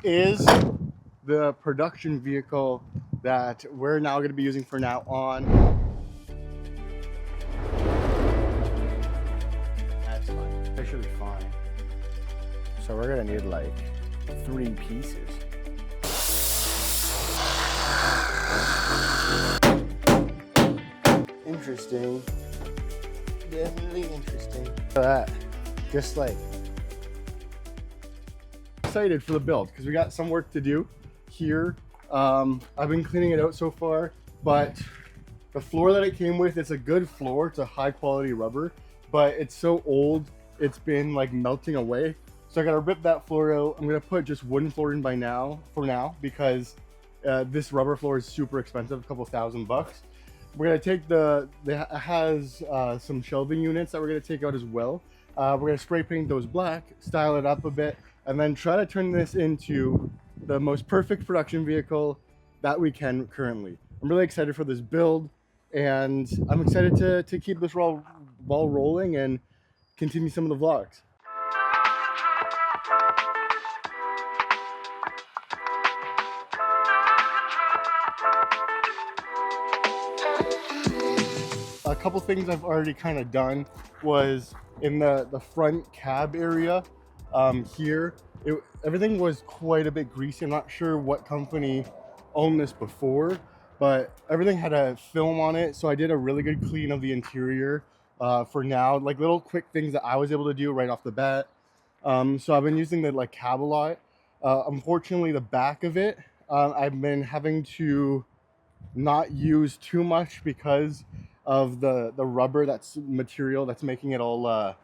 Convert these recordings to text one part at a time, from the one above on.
is the production vehicle that we're now going to be using for now on. That's fine. That should be fine. So we're going to need like 3 pieces. Interesting. Definitely interesting. That just like excited for the build because we got some work to do here. I've been cleaning it out so far, but the floor that it came with, it's a good floor. It's a high quality rubber, but it's so old, it's been like melting away. So I gotta rip that floor out. I'm gonna put just wooden floor in for now because this rubber floor is super expensive, a couple $1,000. We're gonna take it has some shelving units that we're gonna take out as well. We're gonna spray paint those black, style it up a bit, and then try to turn this into the most perfect production vehicle that we can currently. I'm really excited for this build, and I'm excited to keep this ball rolling and continue some of the vlogs. A couple things I've already kind of done was in the front cab area here. Everything was quite a bit greasy. I'm not sure what company owned this before, but everything had a film on it. So I did a really good clean of the interior for now, like little quick things that I was able to do right off the bat. So I've been using the cab a lot. Unfortunately, the back of it, I've been having to not use too much because of the rubber material that's making it all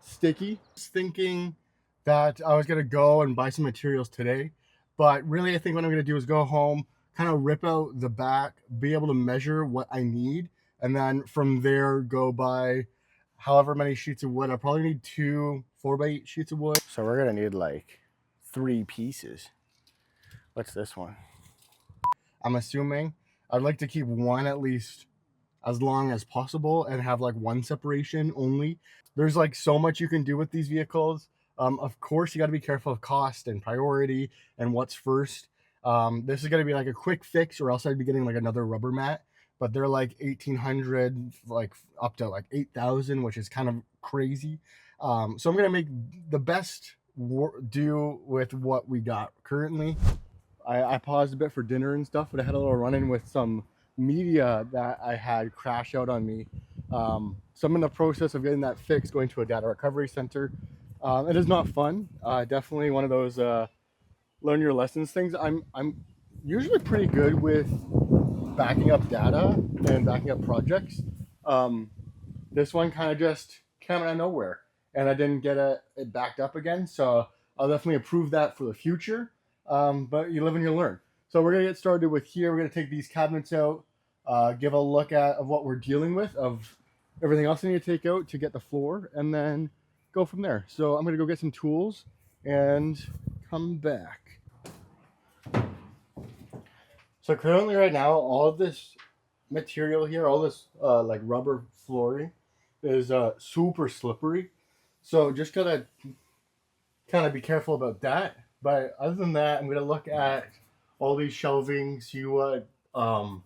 sticky. I was thinking that I was gonna go and buy some materials today, but really I think what I'm gonna do is go home, kind of rip out the back, be able to measure what I need, and then from there go buy however many sheets of wood. I probably need 2 4x8 sheets of wood. So we're gonna need like 3 pieces. What's this one? I'm assuming I'd like to keep one at least as long as possible and have like 1 separation only. There's like so much you can do with these vehicles. Of course, you got to be careful of cost and priority and what's first. This is going to be like a quick fix, or else I'd be getting like another rubber mat, but they're like 1,800, like up to like 8,000, which is kind of crazy. So I'm going to make the best do with what we got currently. I paused a bit for dinner and stuff, but I had a little run-in with some media that I had crash out on me. So I'm in the process of getting that fixed, going to a data recovery center. It is not fun. Definitely one of those learn your lessons things. I'm usually pretty good with backing up data and backing up projects. This one kind of just came out of nowhere, and I didn't get it backed up again. So I'll definitely improve that for the future. But you live and you learn. So we're gonna get started with here. We're gonna take these cabinets out, give a look at what we're dealing with, of everything else I need to take out to get the floor, and then go from there. So I'm gonna go get some tools and come back. So currently right now, all of this material here, all this like rubber flooring is super slippery. So just gotta kind of be careful about that. But other than that, I'm gonna look at all these shelving, see what I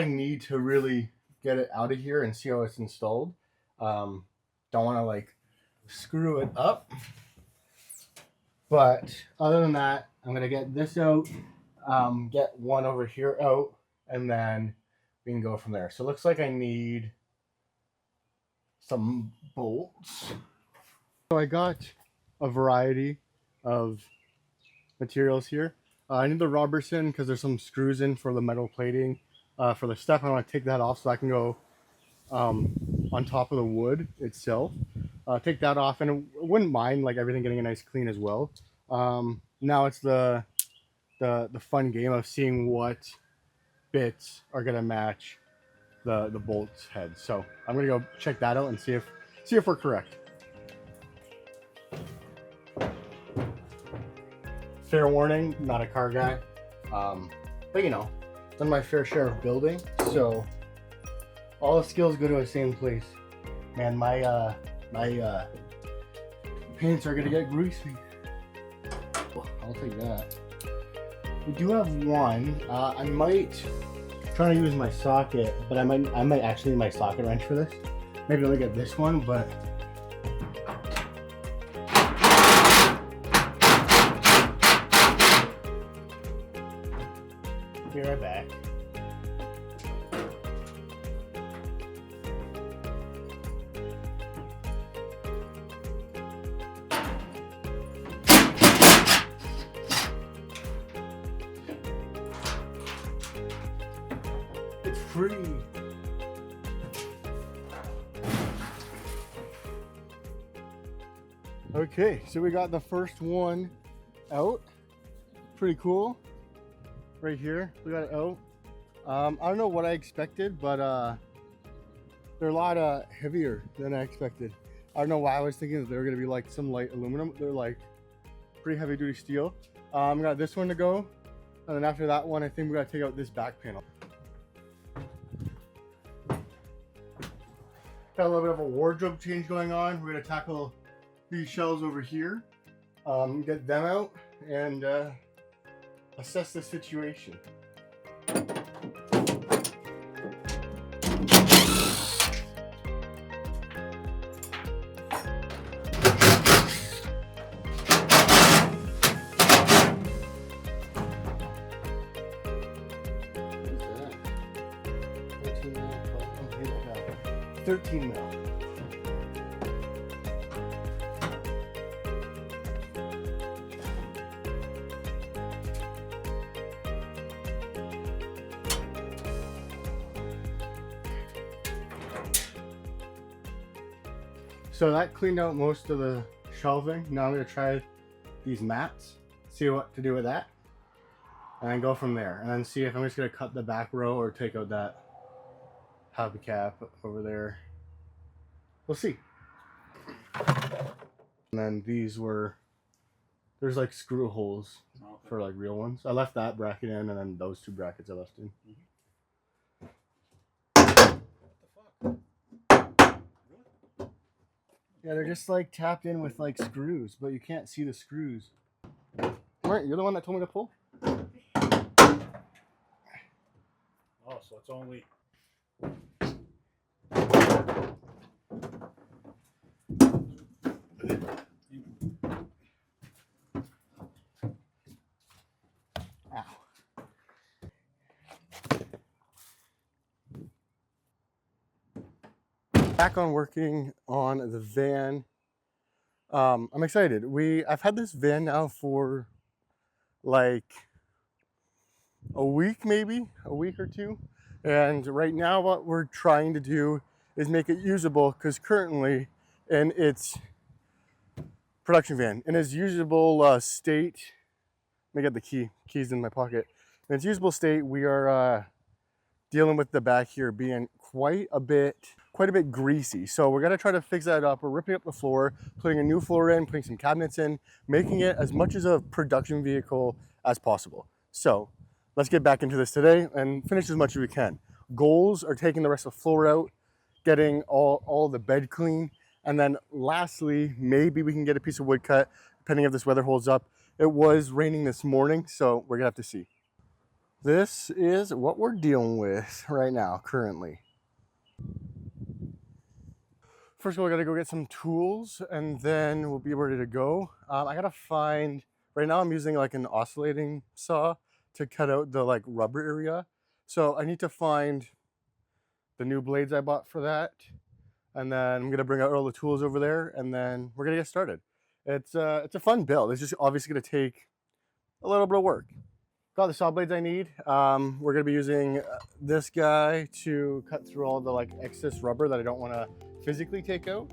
need to really get it out of here and see how it's installed. Don't want to like screw it up. But other than that, I'm gonna get this out, get one over here out, and then we can go from there. So it looks like I need some bolts. So I got a variety of materials here. I need the Robertson because there's some screws in for the metal plating. For the step, I want to take that off so I can go on top of the wood itself. Take that off, and I wouldn't mind like everything getting a nice clean as well. Now it's the fun game of seeing what bits are gonna match the bolts head. So I'm gonna go check that out and see if we're correct. Fair warning, not a car guy, but you know, done my fair share of building, so all the skills go to the same place. Man, my paints are gonna get greasy. I'll take that. We do have one. I might try to use my socket, but I might actually need my socket wrench for this. Maybe I'll get this one, but be right back. It's free. Okay, so we got the first one out. Pretty cool. Right here, we got it out. I don't know what I expected, but they're a lot heavier than I expected. I don't know why I was thinking that they were gonna be like some light aluminum. They're like pretty heavy duty steel. We got this one to go, and then after that one, I think we gotta take out this back panel. Got a little bit of a wardrobe change going on. We're gonna tackle these shelves over here, get them out, and assess the situation. What is that? 13 mil. So that cleaned out most of the shelving. Now I'm gonna try these mats, see what to do with that, and then go from there. And then see if I'm just gonna cut the back row or take out that hubby cap over there. We'll see. And then these were, there's like screw holes for like real ones. I left that bracket in, and then those two brackets I left in. Yeah, they're just like tapped in with like screws, but you can't see the screws. Alright, you're the one that told me to pull? Oh, so it's only... Ow. Back on working on the van. I'm excited. I've had this van now for like a week, maybe a week or two. And right now what we're trying to do is make it usable, because currently in its production van, in its usable state, let me get the keys in my pocket. In its usable state, we are dealing with the back here being quite a bit greasy. So we're gonna try to fix that up. We're ripping up the floor, putting a new floor in, putting some cabinets in, making it as much as a production vehicle as possible. So let's get back into this today and finish as much as we can. Goals are taking the rest of the floor out, getting all the bed clean, and then lastly, maybe we can get a piece of wood cut, depending if this weather holds up. It was raining this morning, so we're gonna have to see. This is what we're dealing with right now, currently. First of all, I gotta go get some tools, and then we'll be ready to go. I gotta find, right now I'm using like an oscillating saw to cut out the like rubber area. So I need to find the new blades I bought for that. And then I'm gonna bring out all the tools over there, and then we're gonna get started. It's a fun build. It's just obviously gonna take a little bit of work. Got the saw blades I need. We're gonna be using this guy to cut through all the like excess rubber that I don't wanna physically take out.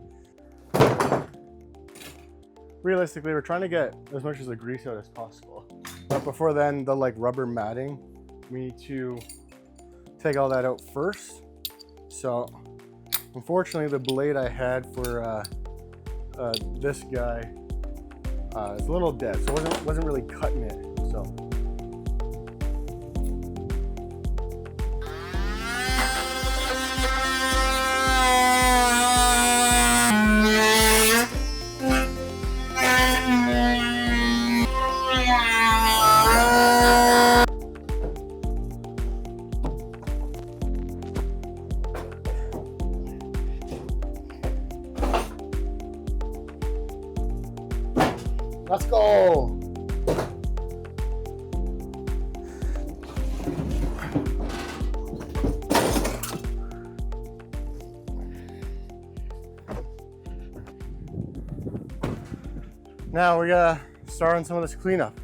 Realistically, we're trying to get as much of the grease out as possible. But before then, the like rubber matting, we need to take all that out first. So unfortunately, the blade I had for this guy is a little dead, so it wasn't really cutting it. So Let's go. Now we gotta start on some of this cleanup.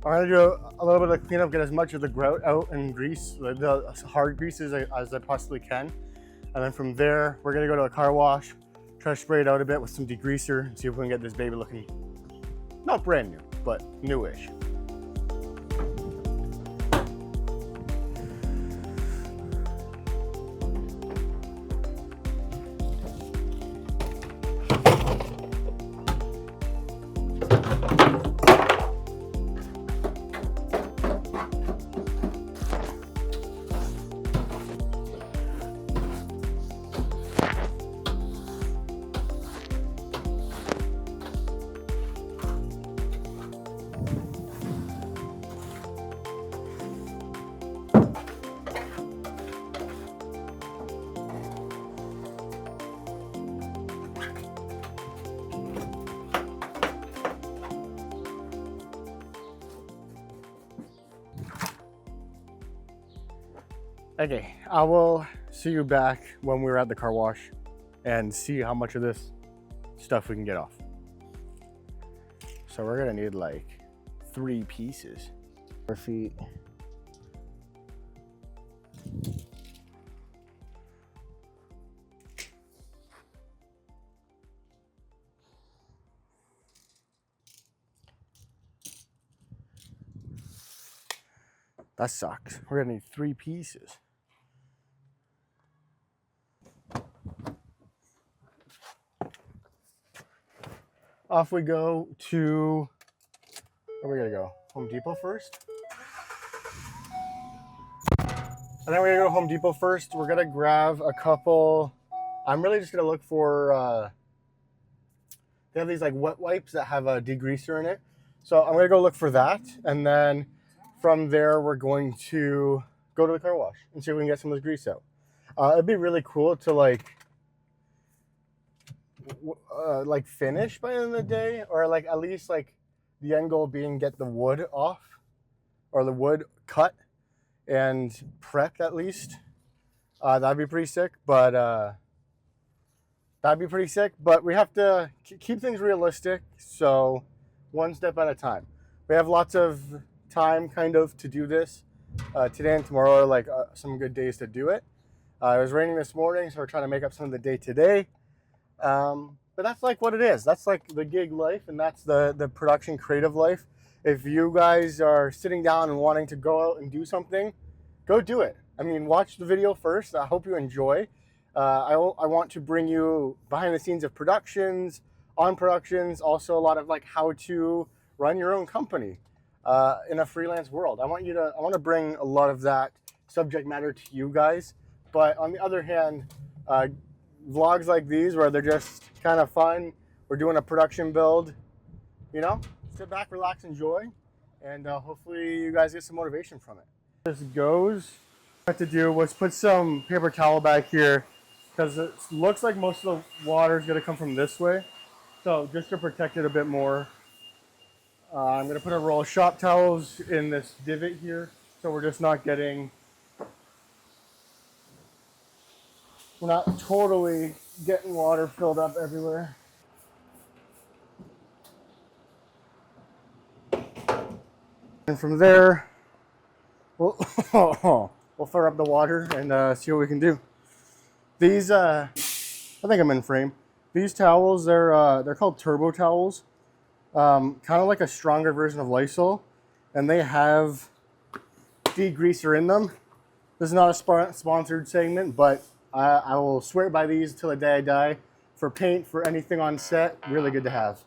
I'm gonna do a little bit of cleanup, get as much of the grout out and grease, the hard greases as I possibly can. And then from there, we're gonna go to a car wash, try to spray it out a bit with some degreaser and see if we can get this baby looking, not brand new, but newish. Okay, I will see you back when we're at the car wash and see how much of this stuff we can get off. So we're gonna need like 3 pieces. 4 feet. That sucks. We're gonna need 3 pieces. Off we go to, where are we gonna go? Home Depot first? I think we're gonna go to Home Depot first. We're gonna grab a couple, I'm really just gonna look for, they have these like wet wipes that have a degreaser in it. So I'm gonna go look for that. And then from there, we're going to go to the car wash and see if we can get some of this grease out. It'd be really cool to like finish by the end of the day, or like at least like the end goal being get the wood off or the wood cut and prepped at least. That'd be pretty sick, but we have to keep things realistic, so one step at a time. We have lots of time kind of to do this. Today and tomorrow are like some good days to do it. It was raining this morning, so we're trying to make up some of the day today. But that's like what it is. That's like the gig life, and that's the production creative life. If you guys are sitting down and wanting to go out and do something, go do it. I mean, watch the video first. I hope you enjoy. I want to bring you behind the scenes of productions, on productions, also a lot of like how to run your own company in a freelance world. I want to bring a lot of that subject matter to you guys. But on the other hand, vlogs like these where they're just kind of fun, we're doing a production build, you know, sit back, relax, enjoy, and hopefully you guys get some motivation from it. This goes, what I have to do was put some paper towel back here because it looks like most of the water is going to come from this way. So just to protect it a bit more, I'm going to put a roll of shop towels in this divot here, so we're just not getting, we're not totally getting water filled up everywhere. And from there, we'll fill up the water and see what we can do. These, I think I'm in frame. These towels, they're called turbo towels. Kind of like a stronger version of Lysol, and they have degreaser in them. This is not a sponsored segment, but I will swear by these till the day I die. For paint, for anything on set, really good to have.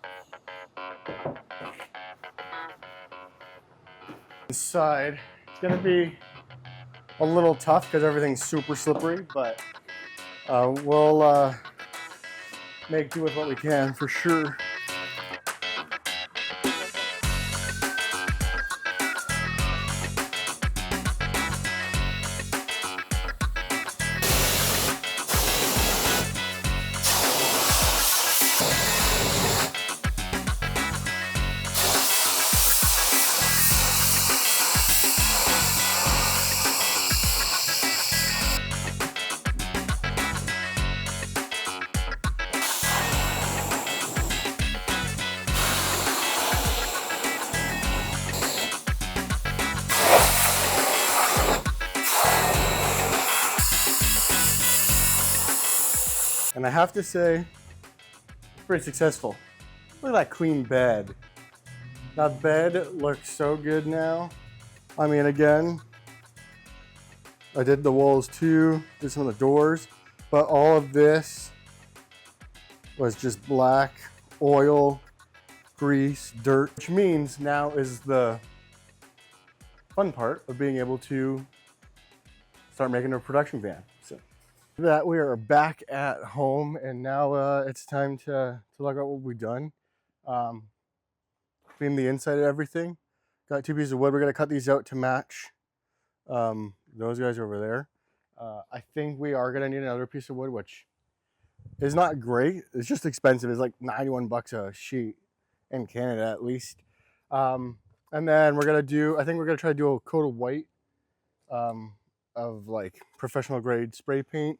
Inside, it's gonna be a little tough because everything's super slippery, but we'll make do with what we can for sure. And I have to say, pretty successful. Look at that clean bed. That bed looks so good now. I mean, again, I did the walls too, did some of the doors, but all of this was just black, oil, grease, dirt, which means now is the fun part of being able to start making a production van. So that we are back at home, and now it's time to look at what we've done. Clean the inside of everything. Got 2 pieces of wood. We're gonna cut these out to match those guys over there. I think we are gonna need another piece of wood, which is not great. It's just expensive. It's like 91 bucks a sheet in Canada at least. And then we're gonna do, I think we're gonna try to do a coat of white of like professional grade spray paint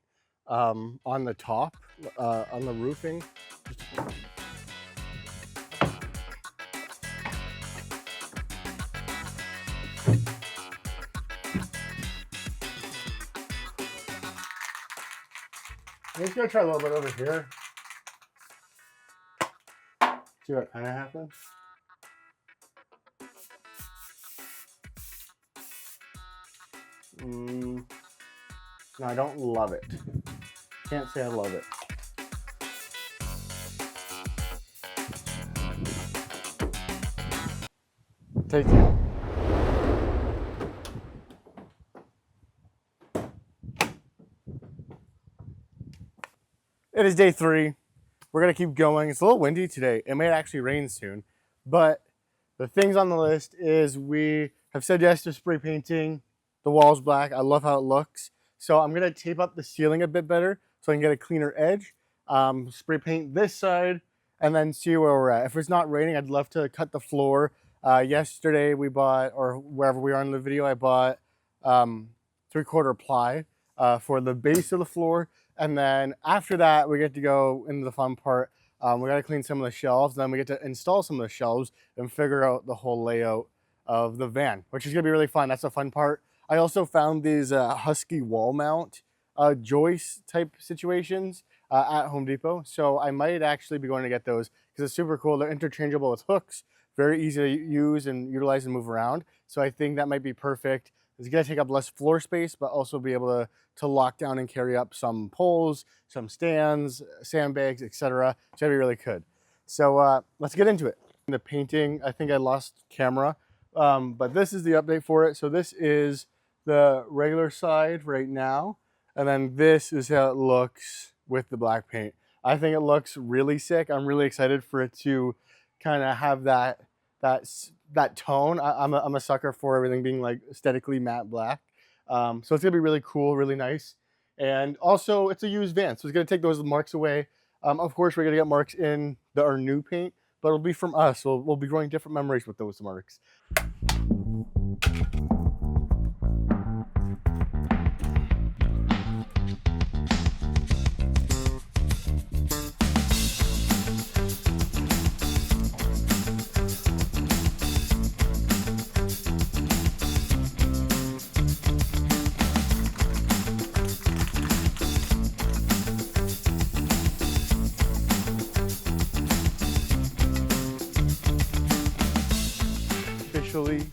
on the top, on the roofing. I'm just gonna try a little bit over here. See what kind of happens. No, I don't love it. Can't say I love it. Take it. It is day 3. We're gonna keep going. It's a little windy today. It may actually rain soon, but the things on the list is we have said yes to spray painting the walls black. I love how it looks. So I'm gonna tape up the ceiling a bit better so I can get a cleaner edge. Spray paint this side and then see where we're at. If it's not raining, I'd love to cut the floor. Yesterday we bought, or wherever we are in the video, I bought 3/4 ply for the base of the floor. And then after that, we get to go into the fun part. We got to clean some of the shelves. Then we get to install some of the shelves and figure out the whole layout of the van, which is going to be really fun. That's the fun part. I also found these Husky wall mount joist type situations at Home Depot. So I might actually be going to get those because it's super cool. They're interchangeable with hooks, very easy to use and utilize and move around. So I think that might be perfect. It's going to take up less floor space, but also be able to lock down and carry up some poles, some stands, sandbags, etc. It's going to be really good. So let's get into it. The painting, I think I lost camera, but this is the update for it. So this is the regular side right now, and then this is how it looks with the black paint. I think it looks really sick. I'm really excited for it to kind of have that tone. I'm a sucker for everything being like aesthetically matte black. So it's gonna be really cool, really nice. And also it's a used van, so it's gonna take those marks away. Of course, we're gonna get marks in our new paint, but it'll be from us. So we'll be growing different memories with those marks. Officially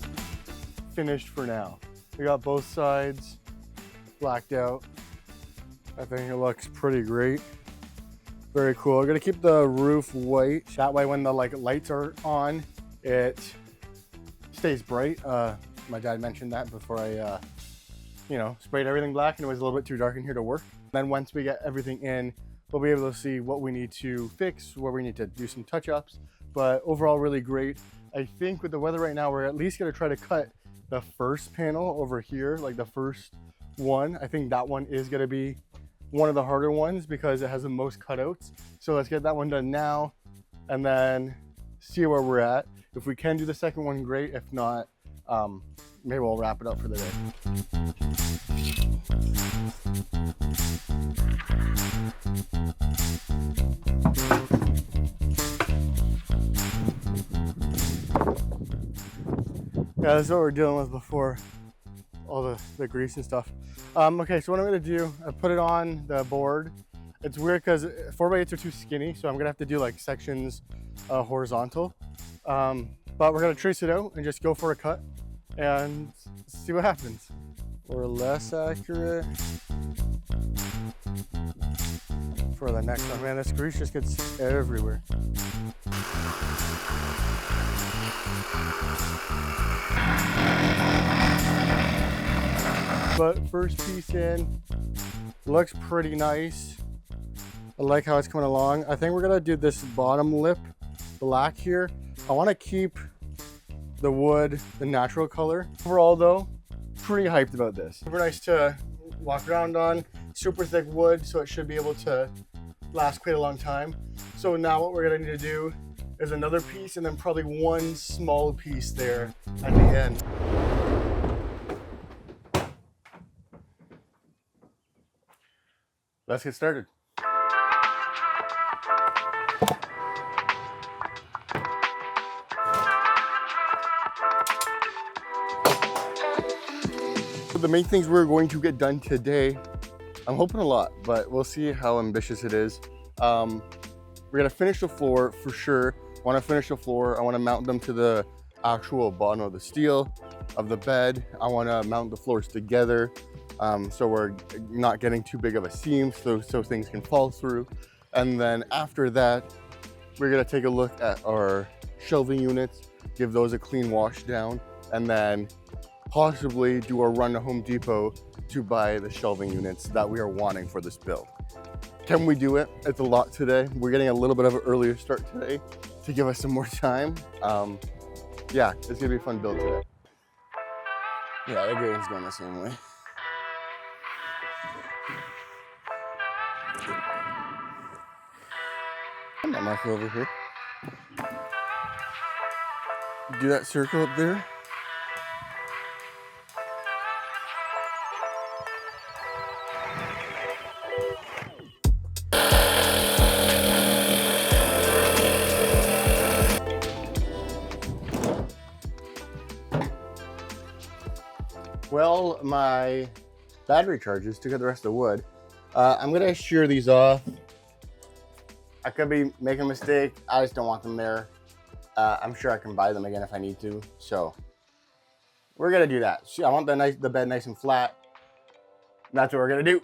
finished for now. We got both sides blacked out. I think it looks pretty great. Very cool. I'm gonna keep the roof white. That way when the lights are on, it stays bright. My dad mentioned that before I sprayed everything black and it was a little bit too dark in here to work. Then once we get everything in, we'll be able to see what we need to fix, where we need to do some touch-ups. But overall, really great. I think with the weather right now, we're at least gonna try to cut the first panel over here, like the first one. I think that one is gonna be one of the harder ones because it has the most cutouts. So let's get that one done now and then see where we're at. If we can do the second one, great. If not, maybe we'll wrap it up for the day. Yeah, this is what we're dealing with before all the grease and stuff. Okay, so what I'm gonna do, I put it on the board. It's weird because 4x8s are too skinny, so I'm gonna have to do like sections horizontal. But we're gonna trace it out and just go for a cut and see what happens. Or less accurate for the next one. Man, this grease just gets everywhere. But first piece in, looks pretty nice. I like how it's coming along. I think we're gonna do this bottom lip black here. I wanna keep the wood the natural color. Overall though, pretty hyped about this. Super nice to walk around on, super thick wood, so it should be able to last quite a long time. So now what we're gonna need to do is another piece and then probably one small piece there at the end. Let's get started. The main things we're going to get done today, I'm hoping a lot, but we'll see how ambitious it is. We're gonna finish the floor for sure. Want to finish the floor. I want to mount them to the actual bottom of the steel of the bed. I want to mount the floors together, so we're not getting too big of a seam, so things can fall through. And then after that, we're gonna take a look at our shelving units, give those a clean wash down, and then possibly do a run to Home Depot to buy the shelving units that we are wanting for this build. Can we do it? It's a lot today. We're getting a little bit of an earlier start today to give us some more time. Yeah, it's gonna be a fun build today. Yeah, the grain's going the same way. I'm not marking over here. Do that circle up there. Well, my battery charges took out the rest of the wood. I'm gonna shear these off. I could be making a mistake. I just don't want them there. I'm sure I can buy them again if I need to. So we're gonna do that. See, I want the bed nice and flat. That's what we're gonna do.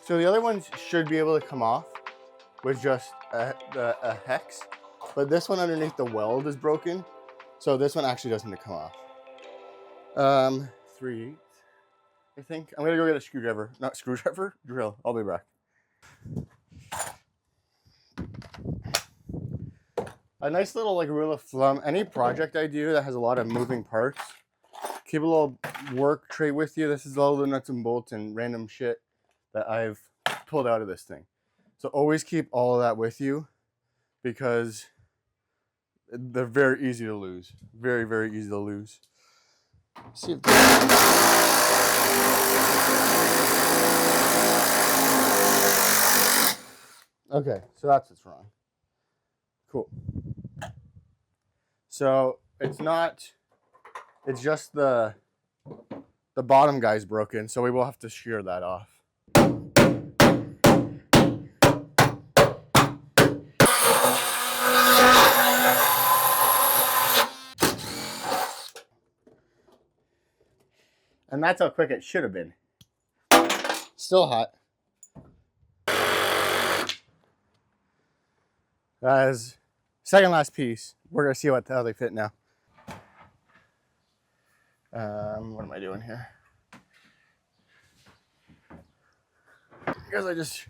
So the other ones should be able to come off with just a hex. But this one underneath the weld is broken, so this one actually doesn't come off. 3/8, I think. I'm gonna go get a screwdriver. Not screwdriver, drill. I'll be back. A nice little like rule of thumb, any project I do that has a lot of moving parts, keep a little work tray with you. This is all the nuts and bolts and random shit that I've pulled out of this thing. So always keep all of that with you because they're very easy to lose. Very, very easy to lose. Let's see if okay, so that's what's wrong. Cool. So it's just the bottom guy's broken, so we will have to shear that off. And that's how quick it should have been. Still hot. As second last piece, we're gonna see how they fit now. What am I doing here? Because I just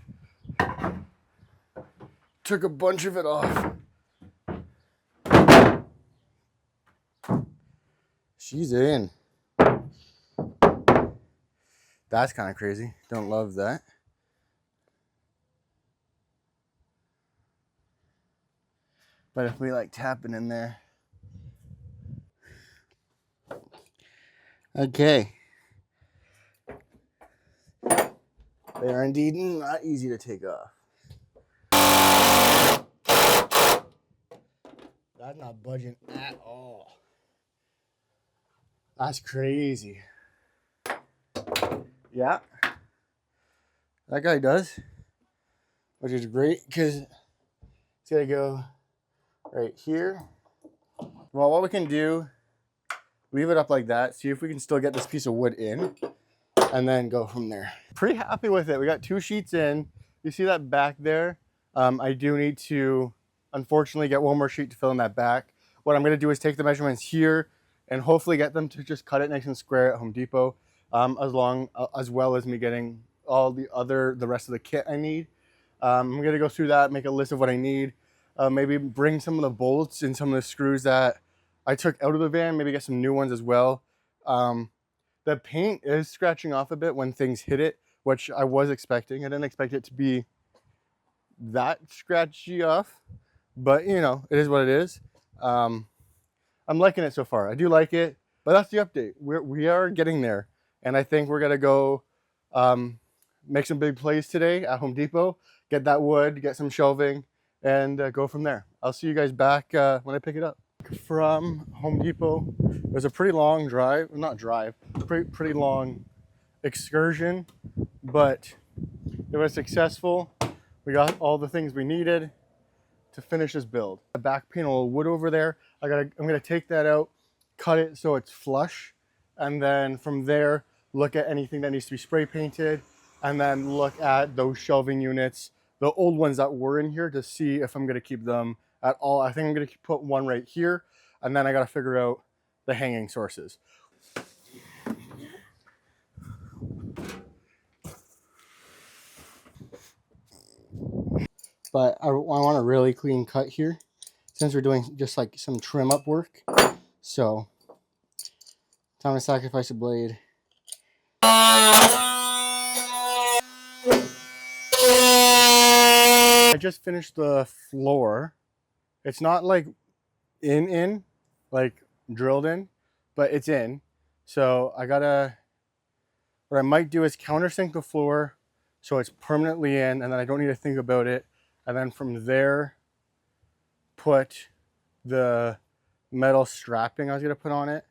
took a bunch of it off. She's in. That's kind of crazy. Don't love that. But if we like tapping in there. Okay. They are indeed not easy to take off. That's not budging at all. That's crazy. Yeah, that guy does, which is great because it's gonna go right here. Well, what we can do, leave it up like that, see if we can still get this piece of wood in, and then go from there. Pretty happy with it. We got 2 sheets in. You see that back there? I do need to, unfortunately, get one more sheet to fill in that back. What I'm gonna do is take the measurements here and hopefully get them to just cut it nice and square at Home Depot, as well as me getting all the rest of the kit I need. I'm gonna go through that, make a list of what I need, maybe bring some of the bolts and some of the screws that I took out of the van, maybe get some new ones as well. The paint is scratching off a bit when things hit it, which I was expecting. I didn't expect it to be that scratchy off, but you know, it is what it is. I'm liking it so far. I do like it, but that's the update. We are getting there, and I think we're gonna go make some big plays today at Home Depot, get that wood, get some shelving, and go from there. I'll see you guys back when I pick it up. From Home Depot, it was a pretty long drive, not drive, pretty long excursion, but it was successful. We got all the things we needed to finish this build. The back panel of wood over there, I'm gonna take that out, cut it so it's flush, and then from there, look at anything that needs to be spray painted, and then look at those shelving units, the old ones that were in here, to see if I'm gonna keep them at all. I think I'm gonna put one right here, and then I gotta figure out the hanging sources. But I want a really clean cut here, since we're doing just like some trim up work. So, time to sacrifice a blade. I just finished the floor. It's not like like drilled in, but it's in. So what I might do is countersink the floor so it's permanently in, and then I don't need to think about it. And then from there, put the metal strapping I was gonna put on it,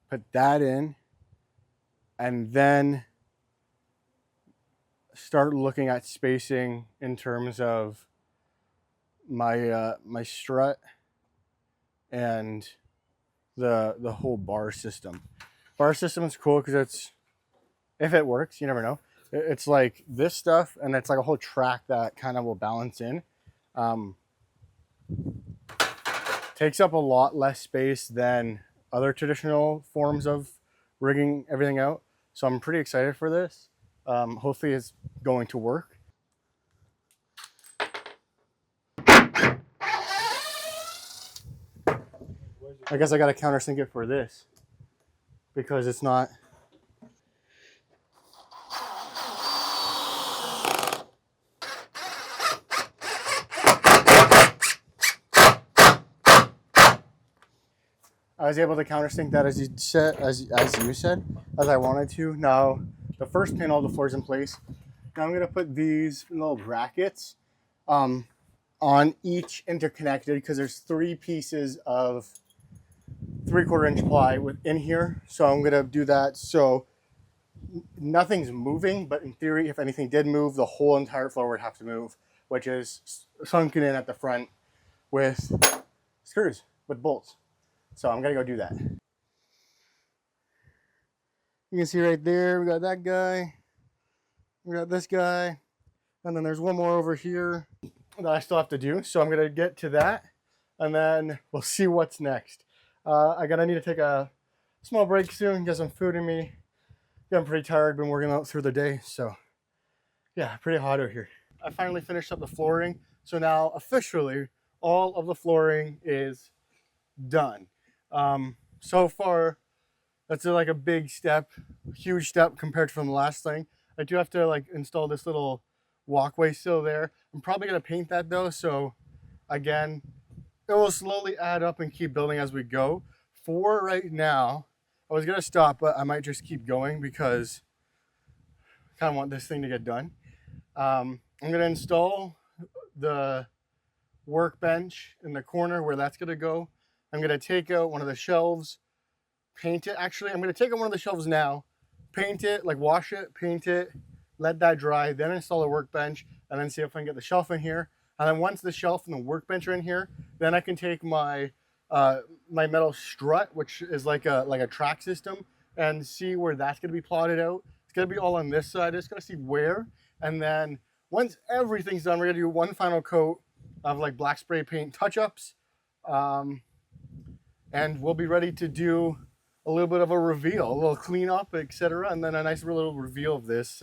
put that in, and then start looking at spacing in terms of my my strut and the whole bar system. Bar system is cool because it's, if it works, you never know. It's like this stuff, and it's like a whole track that kind of will balance in. Takes up a lot less space than other traditional forms of rigging everything out. So I'm pretty excited for this. Hopefully it's going to work. I guess I got to countersink it for this because it's not. I was able to countersink that as you said, as I wanted to. Now the first panel of the floor is in place. Now I'm gonna put these little brackets on each interconnected, because there's 3 pieces of 3/4 inch ply within here. So I'm gonna do that so nothing's moving, but in theory, if anything did move, the whole entire floor would have to move, which is sunken in at the front with screws, with bolts. So I'm gonna go do that. You can see right there, we got that guy, we got this guy, and then there's one more over here that I still have to do. So I'm gonna get to that, and then we'll see what's next. I need to take a small break soon, get some food in me. Yeah, I'm pretty tired, been working out through the day, so yeah, pretty hot out here. I finally finished up the flooring, so now officially all of the flooring is done. So far, that's like a big step, huge step compared to from the last thing. I do have to like install this little walkway still there. I'm probably gonna paint that though, so again, it will slowly add up and keep building as we go. For right now, I was gonna stop, but I might just keep going because I kind of want this thing to get done. I'm gonna install the workbench in the corner where that's gonna go. I'm gonna take out one of the shelves, paint it. Actually, I'm gonna take out one of the shelves now, paint it, like wash it, paint it, let that dry, then install a workbench, and then see if I can get the shelf in here. And then once the shelf and the workbench are in here, then I can take my my metal strut, which is like a track system, and see where that's going to be plotted out. It's going to be all on this side. Just going to see where, and then once everything's done, we're going to do one final coat of like black spray paint touch-ups, and we'll be ready to do a little bit of a reveal, a little cleanup, etc., and then a nice little reveal of this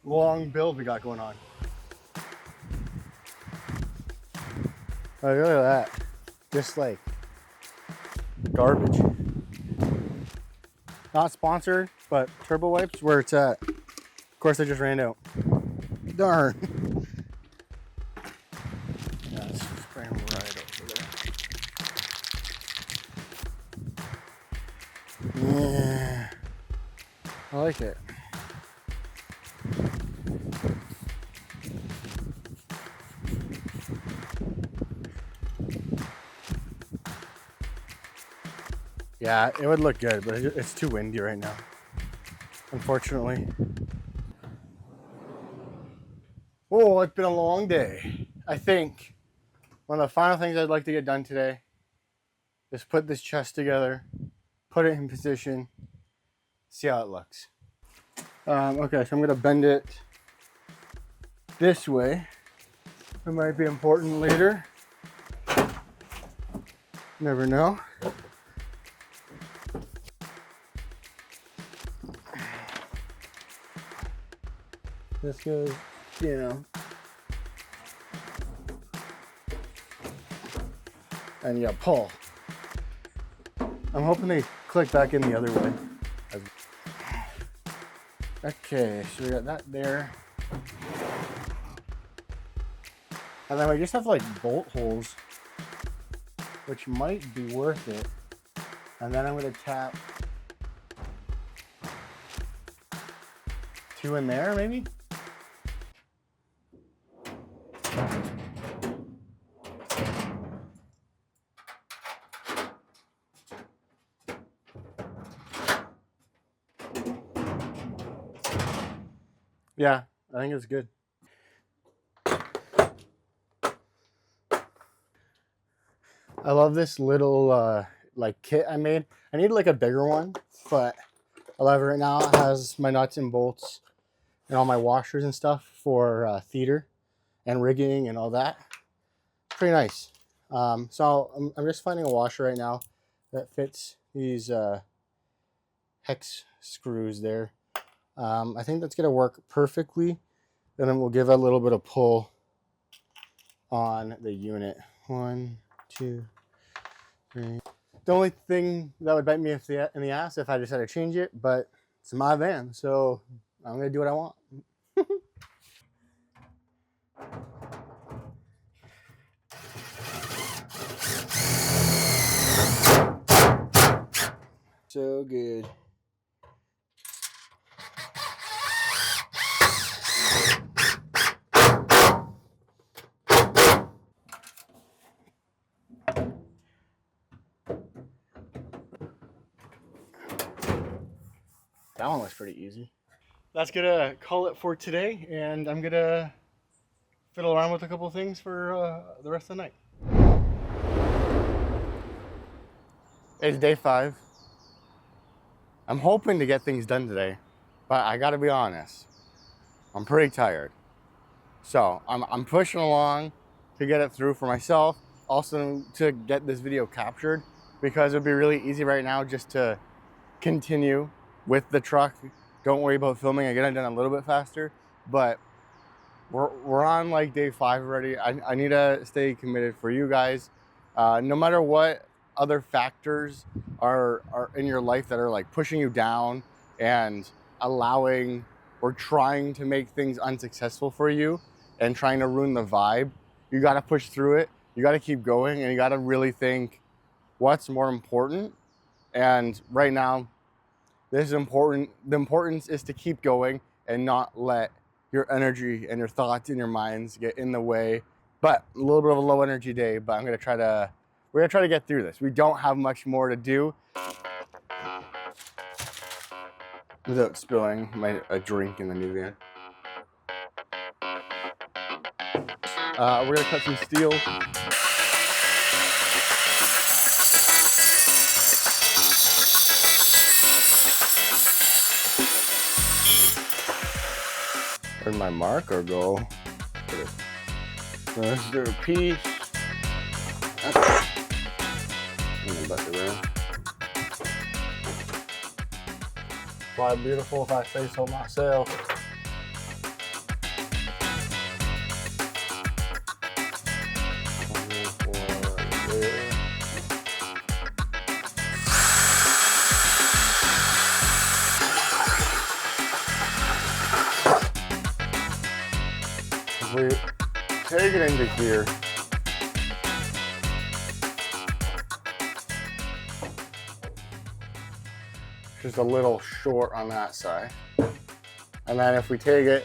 long build we got going on. Oh, look at that. Just like garbage. Not sponsored, but Turbo Wipes, where it's at. Of course, I just ran out. Darn. Yeah, let's spray them right over there. Yeah. I like it. Yeah, it would look good, but it's too windy right now, unfortunately. Oh, it's been a long day. I think one of the final things I'd like to get done today is put this chest together, put it in position, see how it looks. Okay, so I'm gonna bend it this way. It might be important later. Never know. This goes, you know, and you pull. I'm hoping they click back in the other way. Okay, so we got that there. And then we just have like bolt holes, which might be worth it. And then I'm gonna tap 2 in there, maybe? Yeah, I think it's good. I love this little like kit I made. I need like a bigger one, but I love it right now. It has my nuts and bolts and all my washers and stuff for theater and rigging and all that. Pretty nice. So I'm just finding a washer right now that fits these hex screws there. I think that's gonna work perfectly, and then we'll give a little bit of pull on the unit. 1, 2, 3. The only thing that would bite me in the ass if I decided to change it, but it's my van, so I'm gonna do what I want. So good. That one was pretty easy. That's gonna call it for today, and I'm gonna fiddle around with a couple of things for the rest of the night. It's day 5. I'm hoping to get things done today, but I gotta be honest, I'm pretty tired. So I'm pushing along to get it through for myself, also to get this video captured, because it would be really easy right now just to continue with the truck. Don't worry about filming. I get it done a little bit faster, but we're on like day 5 already. I need to stay committed for you guys. No matter what other factors are in your life that are like pushing you down and allowing or trying to make things unsuccessful for you and trying to ruin the vibe, you got to push through it. You got to keep going, and you got to really think what's more important. And right now, this is important. The importance is to keep going and not let your energy and your thoughts and your minds get in the way. But a little bit of a low energy day, but we're gonna try to get through this. We don't have much more to do. without spilling a drink in the new van. We're gonna cut some steel. Where'd my marker go? Let's do a piece. And then butt it around. Fly beautiful, if I say so myself. We take it into here. Just a little short on that side. And then if we take it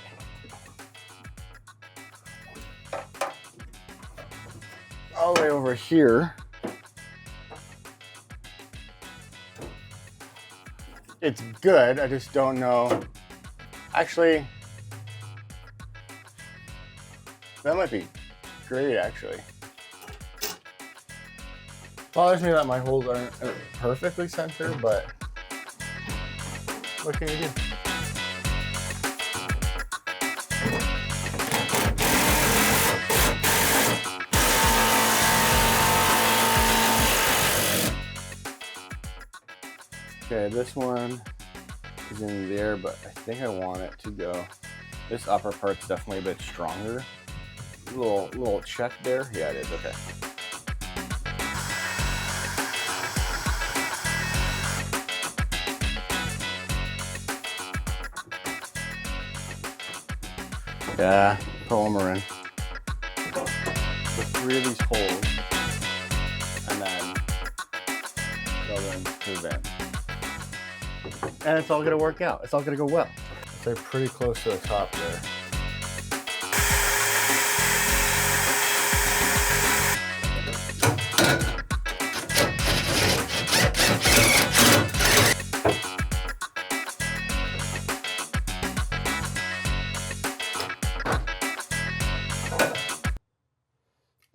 all the way over here, it's good. I just don't know. Actually, that might be great, actually. Bothers me that my holes aren't perfectly centered, but what can you do? Okay, this one is in there, but I think I want it to go. This upper part's definitely a bit stronger. Little check there. Yeah, it is. Okay. Yeah, polymer in. The 3 of these holes, and then go into the van. And it's all gonna work out. It's all gonna go well. So they're pretty close to the top there.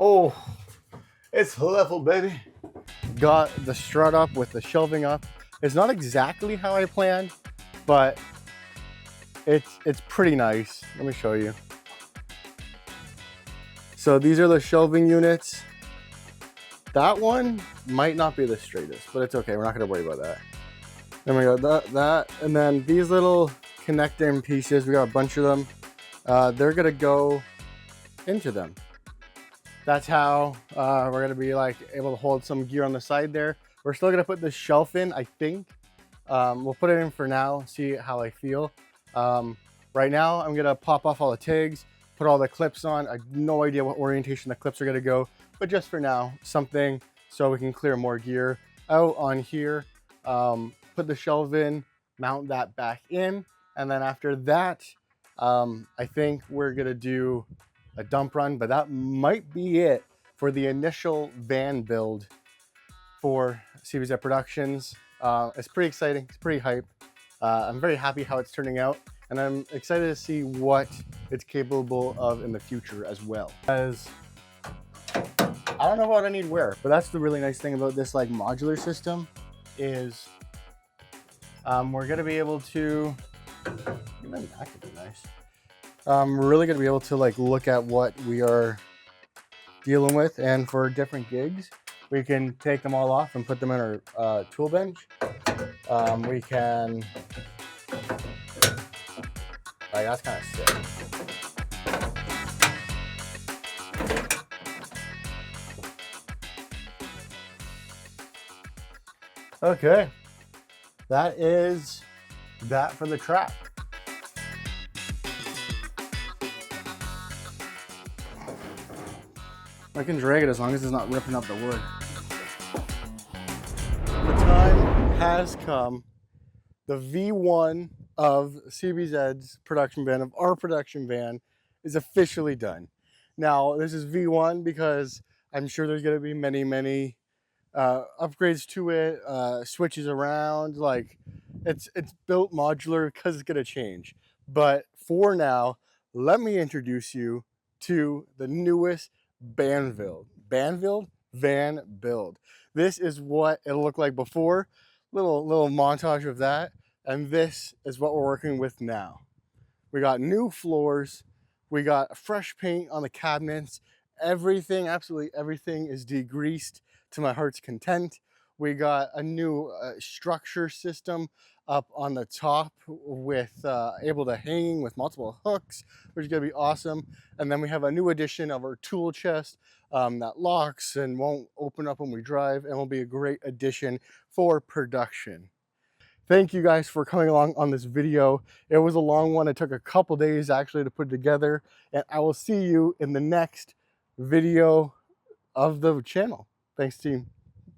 Oh, it's level, baby. Got the strut up with the shelving up. It's not exactly how I planned, but it's pretty nice. Let me show you. So these are the shelving units. That one might not be the straightest, but it's okay. We're not gonna worry about that. Then we got that, and then these little connecting pieces, we got a bunch of them. They're gonna go into them. That's how we're gonna be like able to hold some gear on the side there. We're still gonna put this shelf in, I think. We'll put it in for now, see how I feel. Right now, I'm gonna pop off all the tags, put all the clips on. I have no idea what orientation the clips are gonna go, but just for now, something so we can clear more gear out on here. Put the shelf in, mount that back in, and then after that, I think we're gonna do a dump run, but that might be it for the initial van build for CBZ Productions. It's pretty exciting, it's pretty hype. I'm very happy how it's turning out, and I'm excited to see what it's capable of in the future as well. As I don't know what I need where, but that's the really nice thing about this like modular system is we're gonna be able to, that could be nice. We're really gonna be able to like look at what we are dealing with, and for different gigs, we can take them all off and put them in our tool bench. We can, like, that's kind of sick. Okay, that is that for the track. I can drag it as long as it's not ripping up the wood. The time has come. The V1 of CBZ's production van, of our production van, is officially done. Now, this is V1 because I'm sure there's going to be many upgrades to it, switches around, like It's built modular because it's gonna change. But for now, let me introduce you to the newest Banville. Banville Van Build. This is what it looked like before. Little montage of that, and this is what we're working with now. We got new floors. We got fresh paint on the cabinets. Everything, absolutely everything is degreased to my heart's content. We got a new structure system up on the top with able to hang with multiple hooks, which is gonna be awesome. And then we have a new addition of our tool chest that locks and won't open up when we drive and will be a great addition for production. Thank you guys for coming along on this video. It was a long one. It took a couple days actually to put together, and I will see you in the next video of the channel. Thanks, team.